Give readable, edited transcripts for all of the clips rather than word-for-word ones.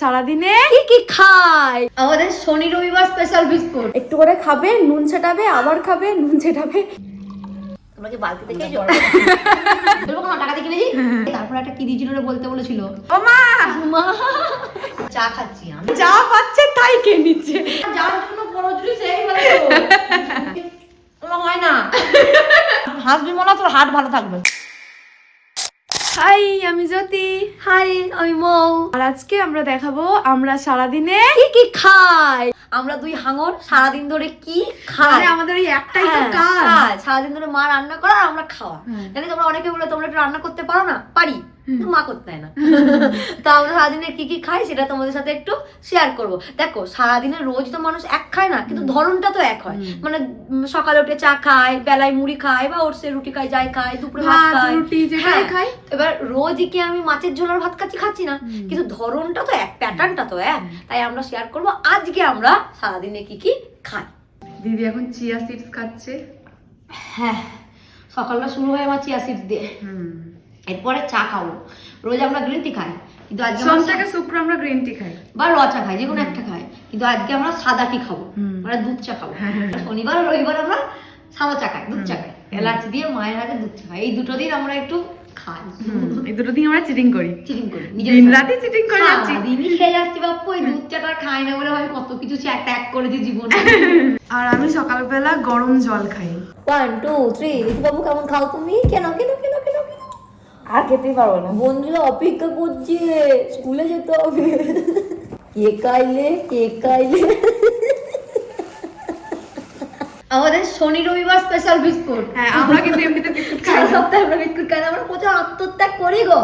সারাদিনে কি কি খায় আমাদের শনি রবিবার স্পেশাল বিস্কুট। একটু করে খাবে, নুন ছেটাবে, আবার খাবে, নুন ছেটাবে। তোমরা কি বালতি থেকে বলবো না টাকা দিয়ে কিনেছি? তারপর একটা কি দিয়েছিল রে বলতে বলেছিল। ও মা মা চা খাচ্ছি আমি। যা পাচ্ছে তাই খেয়ে নিচ্ছে। যার জন্য পরজুরি সেই ভালো হয় না। হাসবি মনে তোর হার্ট ভালো থাকবে। হাই, আমি জ্যোতি। হাই, আমি মৌ। আর আজকে আমরা দেখাবো আমরা সারাদিনে কি কি খাই। আমরা দুই হাঙর সারাদিন ধরে কি খাই। আমাদের এই একটাই তো কাজ। সারাদিন ধরে মা রান্না করা আর আমরা খাওয়া। জানি তোমরা অনেকে বলে তোমরা একটু রান্না করতে পারো না। পারি, মা করতে হয় না। তো আমরা সারাদিনে কি কি খাই সেটা তোমাদের সাথে একটু শেয়ার করব। দেখো সারাদিনে রোজ তো মানুষ এক খায় না, কিন্তু ধরনটা তো এক হয়। মানে সকালে উঠে চা খায়, বেলায় মুড়ি খায় বা ওটসের রুটি খায়, যাই খায়, দুপুরে ভাত খায়, রুটি যেটাই খায়। এবার রোজই কি আমি মাছের ঝোল আর ভাত খাচ্ছি না, কিন্তু ধরনটা তো এক, প্যাটার্নটা তো এক। তাই আমরা শেয়ার করব আজকে আমরা সারাদিনে কি কি খাই। দিদি এখন চিয়া সিডস খাচ্ছে। হ্যাঁ, সকালটা শুরু হয় আমার চিয়া সিডস দিয়ে। এরপরে চা খাবো। রোজ আমরা গ্রিন টি খাই, কিন্তু আজকে সোম থেকে শুক্র আমরা গ্রিন টি খাই বা র চা খাই, যে কোনো একটা খাই। কিন্তু আজকে আমরা সাদা টি খাবো, মানে দুধ চা খাবো। শনিবার আর রবিবার আমরা সাদা চা খাই, দুধ চা খাই, এলাচ দিয়ে মায়ের হাতে দুধ চা খাই। এই দুটো দিন আমরা একটু খাই। এই দুটো দিন আমরা চিটিং করি। দিন রাতে চিটিং করে যাচ্ছি। দিনই খেয়ে যাচ্ছি বাপু। এই দুধ চাটা খাই না বলে আমি কত কিছু ত্যাগ করেছি জীবনে। আর আমি সকালবেলা গরম জল খাই। 1 2 3 বাবু কেমন খাও তুমি? কেন কেন কেন কেন কেন আর খেতেই পারবো না। বন্ধুরা অপেক্ষা করছে, স্কুলে যেতে হবে। কে খাইলে আমাদের শনি রবিবার স্পেশাল বিস্কুট। হ্যাঁ, আমরা কিন্তু এমনিতে বিস্কুট খাই না। সপ্তাহে আমরা বিস্কুট খাই না, আমরা প্রচুর আত্মত্যাগ করি গো।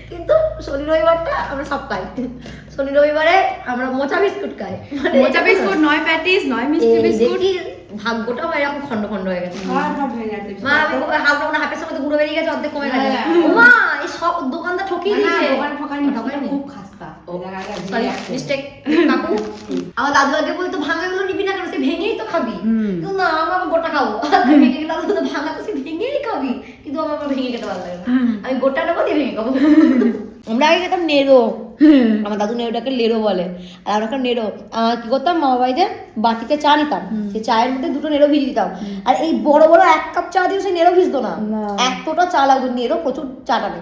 কিন্তু শনি রবিবারটা আমরা সব খাই। শনি রবিবারে আমরা মোচা বিস্কুট খাই। মোচা বিস্কুট নয়, প্যাটিস নয়, মিষ্টি বিস্কুট। ভাগ্যটা হয় এরকম খন্ড খন্ড হয়ে গেছে। সব হয়ে গেছে। মা আমি হাফের সময় তো গুঁড়ো বেরিয়ে গেছে, অর্ধেক কমে গেছে। ওমা এই সব দোকানদার ঠকিয়ে দিয়েছে। দোকানে ঠকায়নি, খুব খাস্তা। সরি মিস্টেক কাকু। আমার দাদু আগে বলতো ভাঙাগুলো নিবি না কেন, সে ভেঙেই তো খাবি। কিন্তু না, আমার গোটা খাবো। ভেঙে গেলে দাদু তো ভাঙা তো সে ভেঙেই খাবি, কিন্তু আমার ভেঙে খেতে ভালো লাগে না। আমি গোটা নেবো দিয়ে ভেঙে খাবো। আমরা আগে খেতাম নেড়ো, আমার দাদু নেড়োটাকে লেরো বলে। আর আমরা নেড়ো কি করতাম, মামা বাড়িতে বাটিতে চা নিতাম, সেই চায়ের মধ্যে দুটো নেড়ো ভিজিয়ে দিতাম। আর এই বড় বড় 1 কাপ চা দিয়ে সে নেড়ো ভিজতো না, এতটা চা লাগতো। নেড়ো প্রচুর চা টানে।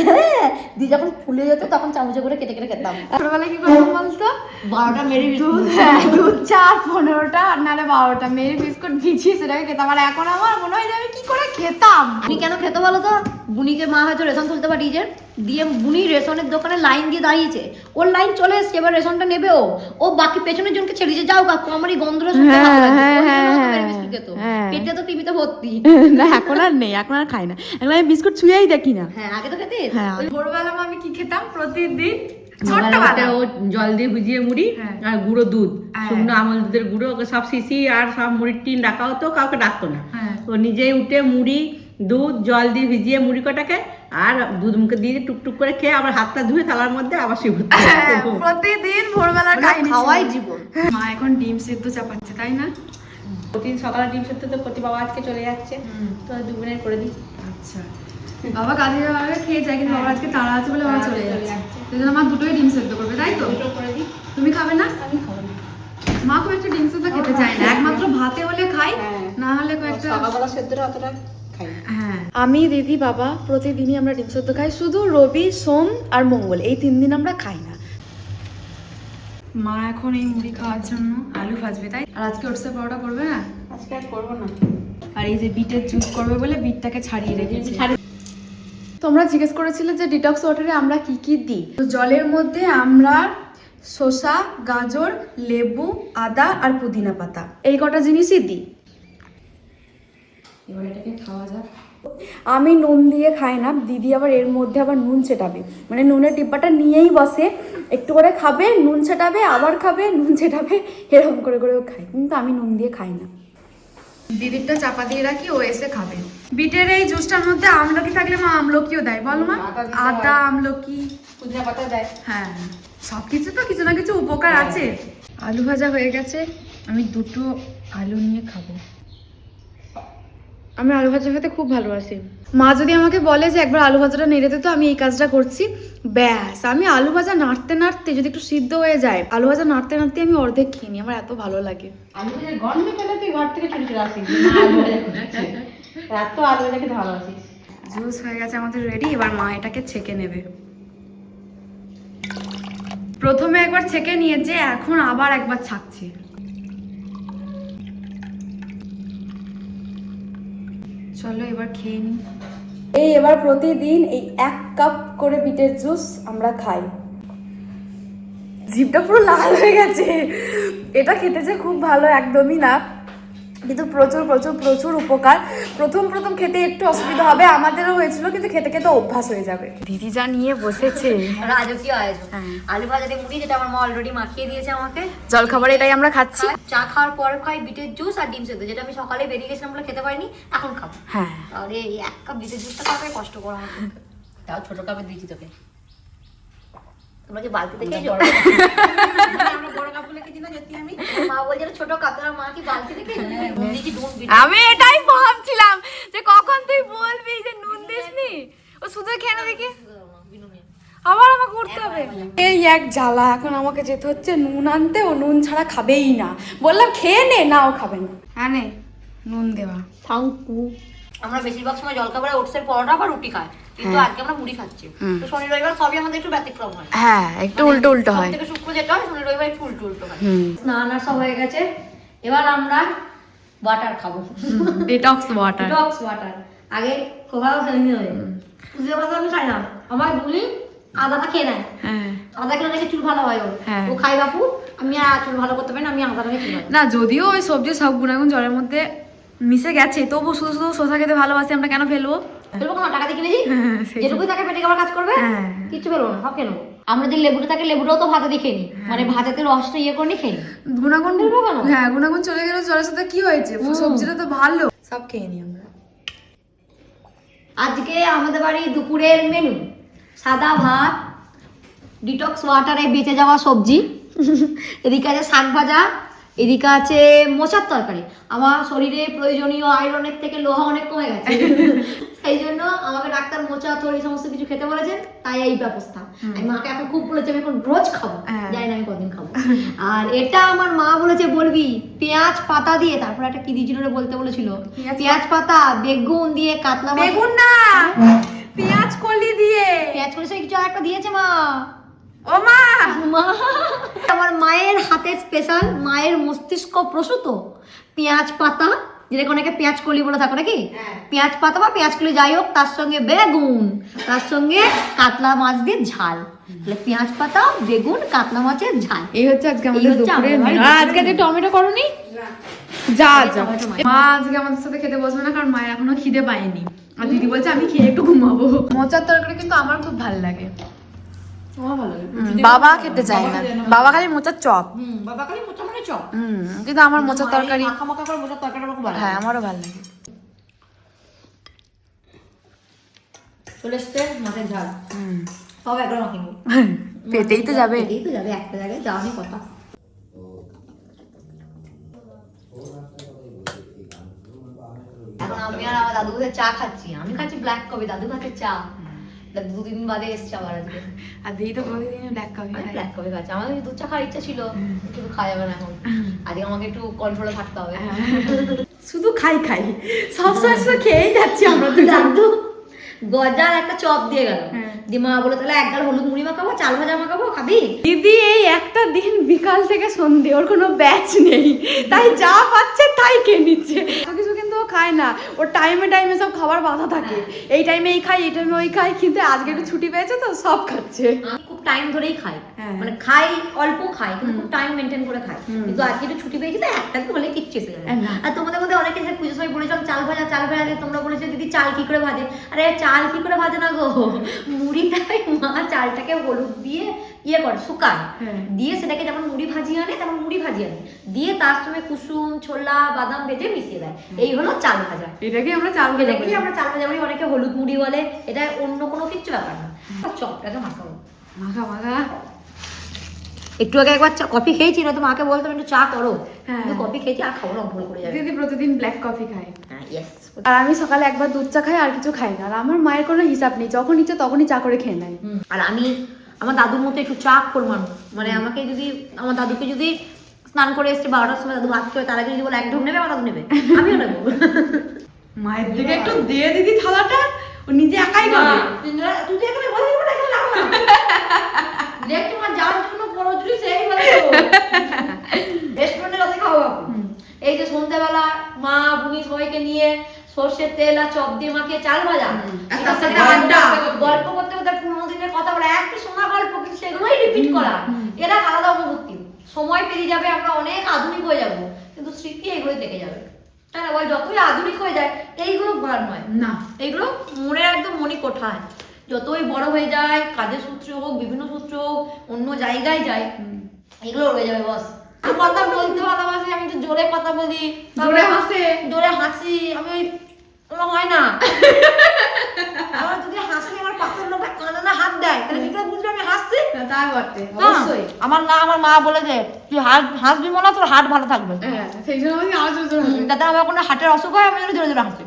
হ্যাঁ, দিয়ে যখন ফুলে যেত তখন চামচে করে কেটে কেটে খেতাম। ছোটবেলায় কি করতাম বলতো, 12টা মেরি দুধ চা 15টা আর নাহলে 12টা মেরি বিস্কুট ভিজিয়ে সেটাকে খেতাম। আর এখন আমার মনে হয় যে আমি কি করে খেতাম। বুনি কেন খেতে বলো তো? বুনিকে মা হয়তো রেশন তুলতে পাঠিয়েছে, দিয়ে বুনি রেশনের দোকানে লাইন দিয়ে দাঁড়িয়েছে। ওর লাইন চলে এসছে, এবার রেশনটা নেবে ও বাকি পেছনের জনকে ছেড়ে দিয়েছে, যাও কাকু আমার এই গন্ধ রেশন পেটে তো টিভিতে ভর্তি। না এখন আর নেই, এখন আর খাই না, এখন আমি বিস্কুট ছুঁয়েই দেখি না। হ্যাঁ আগে তো খেতে। ওই ভোরবেলা আমি কি খেতাম প্রতিদিন, জল দিয়ে ভিজিয়ে মুড়ি আর গুঁড়ো দুধ, শুকনো আমল দুধের গুঁড়ো, ওকে সব শিশি আর সব মুড়ির টিন রাখা হতো, কাউকে ডাকতো না। ও নিজেই উঠে মুড়ি দুধ জল দিয়ে ভিজিয়ে মুড়ি কটাকে আর দুধ মুখে দিয়ে টুকটুক করে খেয়ে আবার হাতটা ধুয়ে থালার মধ্যে আবার শুয়ে প্রতিদিন ভোরবেলা খাওয়াই জীবন। মা এখন ডিম সেদ্ধ চাপাচ্ছে, তাই না? প্রতিদিন সকালে ডিম সেদ্ধ তো প্রতি বাবা আজকে চলে যাচ্ছে, তো দুপুরে করে দিই। আচ্ছা, বাবা কাজে যাওয়ার আগে খেয়ে যায়, কিন্তু বাবা আজকে তাড়া আছে বলে বাবা চলে যাচ্ছে, সেই জন্য আমার দুটোই ডিম সেদ্ধ করবে, তাই তো? দুটো করে দিই। তুমি খাবে না? আমি খাবো না। মা খুব একটা ডিম সেদ্ধ খেতে চায় না, একমাত্র ভাতে হলে খাই, না হলে কয়েকটা সকালবেলা সেদ্ধটা অতটা খাই। হ্যাঁ, আমি দিদি বাবা প্রতিদিনই আমরা ডিম সেদ্ধ খাই, শুধু রবি সোম আর মঙ্গল এই 3 দিন আমরা খাই না। মা এখন এই মুড়ি খাওয়ার জন্য আলু ভাজবে, তাই? আর আজকে ওটসের পরোটা করবে না? আজকে আর করবো না। আর এই যে বিটের জুস করবে বলে বিটটাকে ছাড়িয়ে রেখেছি। তোমরা জিজ্ঞেস করেছিলে যে ডিটক্স ওয়াটারে আমরা কি কি দিই। তো জলের মধ্যে আমরা শসা, গাজর, লেবু, আদা আর পুদিনা পাতা এই কটা জিনিসই দিই। এবার এটাকে খাওয়া যাক। আমি নুন দিয়ে খাই না, দিদি আবার এর মধ্যে আবার নুন ছেটাবে, মানে নুনের ডিব্বাটা নিয়েই বসে, একটু করে খাবে, নুন ছেটাবে, আবার খাবে, নুন ছেটাবে, এরকম করে করেও খাই, কিন্তু আমি নুন দিয়ে খাই না। দিদিরটা চাপা দিয়ে রাখি, ও এসে খাবে। বিটের এই জুসটার মধ্যে আমলকি থাকলে মা আমলকিও দেয়, বলো মা? আদা, আমলকি, পুদিনা পাতা দেয়। হ্যাঁ, সবকিছু তো কিছু না কিছু উপকার আছে। আলু ভাজা হয়ে গেছে, আমি দুটো আলু নিয়ে খাবো। আমি আলু ভাজা খেতে খুব ভালোবাসি। মা যদি আমাকে বলে যে একবার আলু ভাজাটা নেড়ে দে, তো আমি এই কাজটা করছি, ব্যাস আমি আলু ভাজা নাড়তে নাড়তে যদি একটু সিদ্ধ হয়ে যায়, আলু ভাজা নাড়তে নাড়তে আমি অর্ধেক খেয়ে নিই, আমার এত ভালো লাগে। আলু ভাজার গন্ধ পেলে তুই ঘর থেকে ছুটে চলে আসিস, আলু ভাজা করছে। এত আলু ভাজা খেতে ভালোবাসিস। জুস হয়ে গেছে আমাদের রেডি, এবার মা এটাকে ছেঁকে নেবে। প্রথমে একবার ছেঁকে নিয়েছে, এখন আবার একবার ছাঁকছে। চলো এবার খেয়ে নিই। এই এবার প্রতিদিন এই 1 কাপ করে বিটের জুস আমরা খাই। জিভটা পুরো লাল হয়ে গেছে। এটা খেতে যে খুব ভালো একদমই না, কিন্তু প্রচুর প্রচুর প্রচুর উপকার। প্রথম প্রথম খেতে একটু অসুবিধা হবে, আমাদেরও হয়েছিল, কিন্তু খেতে খেতে অভ্যাস হয়ে যাবে। দিদি যা নিয়ে বসেছে, রাজকীয় আয়োজন। আলু ভাজা দিয়ে মুড়ি, যেটা আমার মা অলরেডি মাখিয়ে দিয়েছে আমাকে। জলখাবার এটাই আমরা খাচ্ছি। চা খাওয়ার পর খাই বিটের জুস আর ডিম সেদ্ধ, যেটা আমি সকালে বেরিয়ে গেছিলাম বলে খেতে পারিনি, এখন খাবো। হ্যাঁ, তাহলে এই 1 কাপ বিটের জুসটা খাওয়াটাই কষ্ট করা আমার পক্ষে। তাও ছোট কাপে দিয়েছি তোকে। তোমরা কি বালতিতে খেয়েছো? আমরা বড় কাপ গুলো খেয়েছি না যদি আমি। মা বলছে এটা ছোট কাপ, তোমার মা কি বালতিতে খেয়েছো? নুন দিয়েছি, নুন বিট। আমি এটাই ভাবছিলাম যে কখন তুই বলবি যে নুন দিসনি, ও শুধু খেয়ে না দেখি আবার আমাকে করতে হবে। এই এক জ্বালা, এখন আমাকে যেতে হচ্ছে নুন আনতে, ও নুন ছাড়া খাবেই না। বললাম খেয়ে নে, না ও খাবে না। হ্যাঁ নে নুন দেওয়া। থ্যাংকু। আমরা বেশিরভাগ সময় জলখাবারে ওটসের পরোটা বা রুটি খাই, কিন্তু আজকে আমরা মুড়ি খাচ্ছি। তো শনি রবিবার সবই আমাদের একটু ব্যতিক্রম হয়। হ্যাঁ, একটু উল্টো উল্টো হয়। সব থেকে শুক্র যেটা হয়, শনি রবিবার একটু উল্টো উল্টো হয়। স্নান আর সব হয়ে গেছে, এবার আমরা ওয়াটার খাবো। Detox water. Detox water. আগে কোথাও খেয়ে হবে, পুজো কথা আমি খাই না। আমার দুলি আদাটা খেয়ে নেয়, হ্যাঁ আদা খেলে নাকি চুল ভালো হয় ওর। হ্যাঁ। ও খাই বাপু, আমি আর চুল ভালো করতে পারি না, আমি আদাটাকে খেয়ে নেয়। না, যদিও ওই সবজির সব গুণাগুণ জলের মধ্যে মিশে গেছে, তবু শুধু শুধু শসা খেতে ভালোবাসি, আমরা কেন ফেলবো? ফেলবো কোনো টাকা দিয়ে কিনেছি, যেটুকুই তাকে পেটে খাবার কাজ করবে, কিচ্ছু ফেলবো না, সব খেয়ে নেবো। আমরা যে লেবুটা থাকে, লেবুটাও তো ভাতে দিয়ে খেয়ে নিই, মানে ভাতেতে রসটা ইয়ে করে নিই, খেয়ে নিই। গুণাগুণ ফেলবো কেন? হ্যাঁ, গুণাগুণ চলে গেলে জলের সাথে কি হয়েছে, সবজিটা তো ভালো, সব খেয়ে নিই আমরা। আজকে আমাদের বাড়ি দুপুরের মেনু সাদা ভাত, ডিটক্স ওয়াটারে বেঁচে যাওয়া সবজি, এদিকে আছে শাক ভাজা, এদিকে আছে মোচার তরকারি। আমার শরীরে প্রয়োজনীয় আয়রনের থেকে লোহা অনেক কমে গেছে, সেই জন্য আমাকে ডাক্তার মোচা থর এই সমস্ত কিছু খেতে বলেছেন, তাই এই ব্যবস্থা। আমি মাকে এখন খুব বলেছে আমি এখন রোজ খাবো, জানি না আমি কদিন খাবো। আর এটা আমার মা বলেছে বলবি পেঁয়াজ পাতা দিয়ে, তারপর একটা কি দিয়েছিল রে বলতে বলেছিল, পেঁয়াজ পাতা বেগুন দিয়ে কাতলা মাছ। বেগুন না, পেঁয়াজ কলি দিয়ে। পেঁয়াজ কলি সে কিছু একটা দিয়েছে মা। ও মা, আমার মায়ের হাতের স্পেশাল, মায়ের মস্তিষ্ক প্রসূত পেঁয়াজ পাতা, যেটাকে অনেকে পেঁয়াজ কলি বলে থাকো নাকি, পেঁয়াজ পাতা বা পেঁয়াজ কলি যাই হোক, তার সঙ্গে বেগুন, তার সঙ্গে কাতলা মাছ দিয়ে ঝাল। তাহলে পেঁয়াজ পাতা বেগুন কাতলা মাছের ঝাল, এই হচ্ছে আজকে এই আমাদের হচ্ছে দুপুরের আমাদের মেনু। বাড়ির আজকে যে টমেটো করনি, যা যা টমেটো মাছ। মা আজকে আমাদের সাথে খেতে বসবে না, কারণ মায়ের এখনো খিদে পায়নি, আর দিদি বলছে আমি খেয়ে একটু ঘুমাবো। মোচার তরকারি কিন্তু আমার খুব ভালো লাগে। বাবা খেতে চায় না, বাবা খালি মোচার চপ। বাবা খালি মোচা মানে চপ, কিন্তু আমার মোচার তরকারি, মাখা মাখা করে মোচার তরকারি আমার খুব ভালো লাগে। হ্যাঁ আমারও ভালো লাগে। চলে এসছে মাছের ঝাল, সব একবার মাখিয়ে নেবো। পেটেই তো যাবে। পেটেই তো যাবে, একটা জায়গায় যাওয়া নেই কথা। এখন আমি আর আমার দাদু বোধহয় চা খাচ্ছি, আমি খাচ্ছি ব্ল্যাক কফি, দাদু খাচ্ছে চা। 2 দিন বাদে এসছে আবার আজকে, আর দিদি তো প্রতিদিন ব্ল্যাক কফি খায়। ব্ল্যাক কফি খাচ্ছে। আমার দুধ চা খাওয়ার ইচ্ছা ছিল, কিন্তু খাওয়া যাবে না এখন, আজকে আমাকে একটু কন্ট্রোলে থাকতে হবে। শুধু খাই খাই, সবসময় শুধু খেয়েই যাচ্ছি আমরা। দাদু গজার একটা চপ দিয়ে গেল, দিয়ে মা বলে তাহলে 1 গাল হলুদ মুড়ি মাখাবো, চাল ভাজা মাখাবো, খাবি? দিদি এই একটা দিন বিকাল থেকে সন্ধে ওর কোনো ব্যাচ নেই, তাই যা পাচ্ছে তাই খেয়ে নিচ্ছে। কিছু কিন্তু ও খায় না, ওর টাইমে টাইমে সব খাবার বাধা থাকে, এই টাইমে এই খাই, এই টাইমে ওই খাই, কিন্তু আজকে একটু ছুটি পেয়েছে তো সব খাচ্ছে। আমি খুব টাইম ধরেই খাই, মানে খাই অল্প খাই, কিন্তু খুব টাইম মেনটেন করে খাই। কিন্তু আজকে একটু ছুটি পেয়েছি তো একটা দিন হলে কিচ্ছু এসে যাবে। আর তোমাদের মধ্যে অনেকে পুজোর সময় বলেছিলাম চাল ভাজা, চাল ভাজা, তোমরা বলেছো দিদি চাল কি করে ভাজে। আরে চাল কি করে ভাজে না গো, মুড়িটাই মা চালটাকে হলুদ দিয়ে ইয়ে করে শুকায়, দিয়ে সেটাকে যেমন মুড়ি ভাজিয়ে আনে তেমন মুড়ি ভাজিয়ে আনে, দিয়ে তার সঙ্গে কুসুম ছোলা বাদাম ভেজে মিশিয়ে দেয়, এই হলো চাল ভাজা। এটাকে আমরা চাল ভাজা এটাকে আমরা চাল ভাজা বলি, অনেকে হলুদ মুড়ি বলে, এটা অন্য কোনো কিচ্ছু ব্যাপার না। চপটাকে মাখাবো, মাখা মাখা। একটু আগে একবার কফি খেয়েছি না তো মাকে বলতাম একটু চা করো, হ্যাঁ। কিন্তু কফি খেয়েছি আর খাবো না, ভুল করে যাবে। দিদি প্রতিদিন ব্ল্যাক কফি খায়। হ্যাঁ, ইয়েস। আর আমি সকালে একবার দুধ চা খাই, আর কিছু খাই না। আর আমার মায়ের কোনো হিসাব নেই, যখন ইচ্ছে তখনই চা করে খেয়ে নেয়। আর আমি আমার দাদুর মতো একটু চা করে মানুষ, মানে আমাকে যদি আমার দাদুকে যদি স্নান করে এসছে 12টার সময়, দাদু ভাত খাবে, তার আগে যদি বলে এক ঢোক নেবে, আমার দাদু নেবে, আমিও নেবো। মায়ের দিকে একটু দিয়ে দিদি থালাটা, ও নিজে একাই খাবে। তুই এখানে বলে দিবি না, এখানে লাগবে না। দেখ তোমার যার জন্য পরজুরি সেই বলে রেস্টুরেন্টে রাতে খাওয়া বাবু। এই যে সন্ধ্যাবেলা মা বুনি সবাইকে নিয়ে সর্ষের তেল আর চপ দিয়ে মাখিয়ে চাল ভাজা, তার সাথে আড্ডা, গল্প করতে করতে পুরোনো দিনের কথা বলা, একই শোনা গল্প, কিন্তু সেগুলোই রিপিট করা, এরা আলাদা অনুভূতি। সময় পেরিয়ে যাবে, আমরা অনেক আধুনিক হয়ে যাব, কিন্তু স্মৃতি এগুলোই থেকে যাবে, তাই না বল? যতই আধুনিক হয়ে যায় এইগুলো ভার নয় না, এইগুলো মনের একদম মনি কোঠায়। যতই বড় হয়ে যায়, কাজের সূত্রে হোক, বিভিন্ন সূত্রে হোক, অন্য জায়গায় যায়, এগুলো রয়ে যাবে বস। কথা বলতে ভালোবাসি, আমি তো জোরে কথা বলি, জোরে হাসি, আমি ওরা হয় না। আমার যদি হাসি, আমার পাশের লোকটা কানে না হাত দেয়, তাহলে কি করে বুঝবে আমি হাসছি? তাই বটে, অবশ্যই। আমার মা বলে যে তুই হাসবি মনে, তোর হাট ভালো থাকবে। হ্যাঁ, সেই জন্য আমি আরো জোর জোর যাতে আমার কোনো হাটের অসুখ হয়, আমি যেন জোরে জোরে হাসি।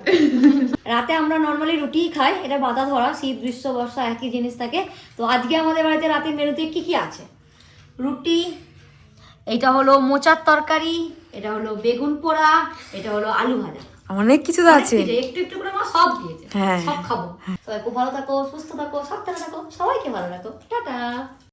রাতে আমরা নর্মালি রুটিই খাই, এটা বাধা ধরা, শীত গ্রীষ্ম বর্ষা একই জিনিস থাকে। তো আজকে আমাদের বাড়িতে রাতের মেনুতে কি কি আছে? রুটি, এটা হলো মোচার তরকারি, এটা হলো বেগুন পোড়া, এটা হলো আলু ভাজা, অনেক কিছু তো আছে। একটু একটু করে মা সব দিয়েছে, হ্যাঁ। সব খাবো। সবাই খুব ভালো থাকো, সুস্থ থাকো, সাবধানে থাকো, সবাইকে ভালো রাখো, টাটা।